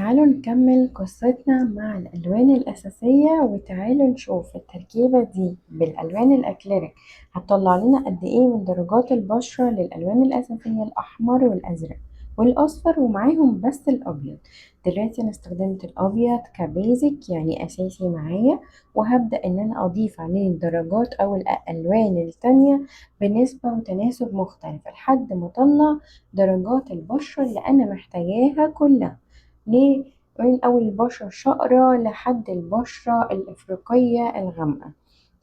تعالوا نكمل قصتنا مع الألوان الأساسية، وتعالوا نشوف التركيبة دي بالألوان الأكليريك هتطلع لنا قد إيه من درجات البشرة للألوان الأساسية: الأحمر والأزرق والأصفر ومعاهم بس الأبيض. دلوقتي أنا استخدمت الأبيض كبيزك يعني أساسي معايا، وهبدأ إن أنا أضيف عليه الدرجات أو الألوان التانية بنسبة وتناسب مختلف لحد ما أطلع درجات البشرة اللي أنا محتاجاها كلها. ليه؟ من أول البشرة الشقرة لحد البشرة الإفريقية الغامقة.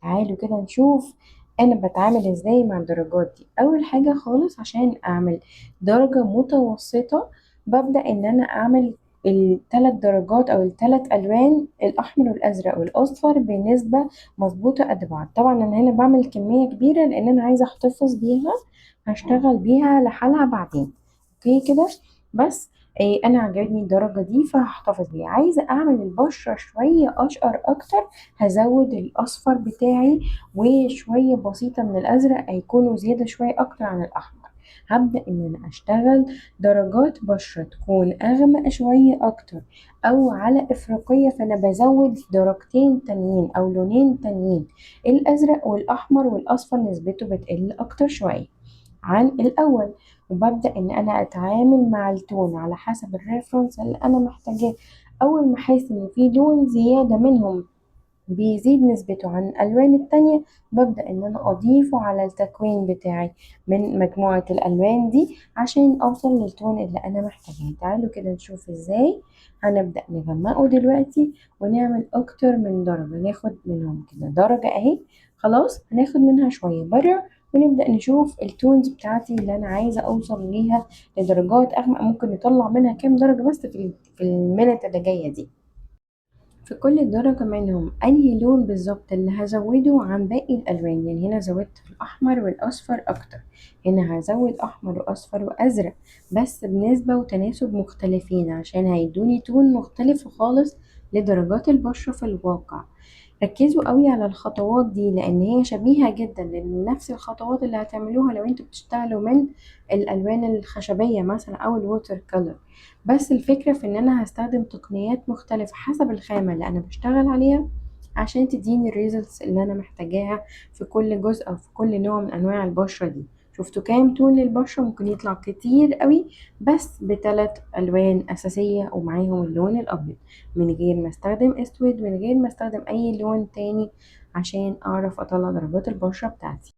تعالوا كده نشوف أنا بتعامل إزاي مع الدرجات دي. أول حاجة خالص عشان أعمل درجة متوسطة ببدأ إن أنا أعمل الثلاث درجات أو الثلاث ألوان الأحمر والأزرق والأصفر بنسبة مظبوطة قد بعض. طبعا أنا هنا بعمل كمية كبيرة لأن أنا عايزة أحتفظ بيها، هشتغل بيها لحالها بعدين. اوكي كده. بس انا عجبتني الدرجة دي فهحتفظ بيها. عايزة اعمل البشرة شوية اشقر اكتر، هزود الاصفر بتاعي وشوية بسيطة من الازرق، هيكونوا زيادة شوية اكتر عن الاحمر. هبدأ ان انا اشتغل درجات بشرة تكون اغمق شوية اكتر او على افريقية، فانا بزود درجتين تانيين او لونين تانيين، الازرق والاحمر والاصفر نسبته بتقل اكتر شوية عن الاول. وببدأ ان انا اتعامل مع التون على حسب الريفرنس اللي انا محتاجاه. اول ما احس ان في لون زيادة منهم بيزيد نسبته عن الالوان التانية، ببدأ ان انا اضيفه على التكوين بتاعي من مجموعة الالوان دي عشان اوصل للتون اللي انا محتاجاه. تعالوا كده نشوف ازاي هنبدأ نغمقه دلوقتي ونعمل اكتر من درجة. ناخد منهم كده درجة اهي، خلاص هناخد منها شوية بره ونبدأ نشوف التونز بتاعتي اللي أنا عايزة أوصل ليها لدرجات أغمق. ممكن نطلع منها كام درجة بس في المينت اللي جاية دي. في كل درجة منهم أنهي لون بالظبط اللي هزوده عن باقي الألوان. يعني هنا زودت في الأحمر والأصفر أكتر، هنا هزود أحمر وأصفر وأزرق بس بنسبة وتناسب مختلفين عشان هيدوني تون مختلف خالص لدرجات البشرة في الواقع. ركزوا قوي على الخطوات دي لان هي شبيهة جدا لنفس الخطوات اللي هتعملوها لو انتوا بتشتغلوا من الالوان الخشبية مثلا او الووتر كولر. بس الفكرة في ان انا هستخدم تقنيات مختلفة حسب الخامة اللي انا بشتغل عليها عشان تديني الريزلتس اللي انا محتاجاها في كل جزء او في كل نوع من انواع البشرة دي. شفتوا كام تون للبشرة؟ ممكن يطلع كتير قوي بس بثلاث الوان اساسية ومعاهم اللون الابيض، من غير ما استخدم اسود، من غير ما استخدم اي لون تاني عشان اعرف اطلع درجات البشرة بتاعتي.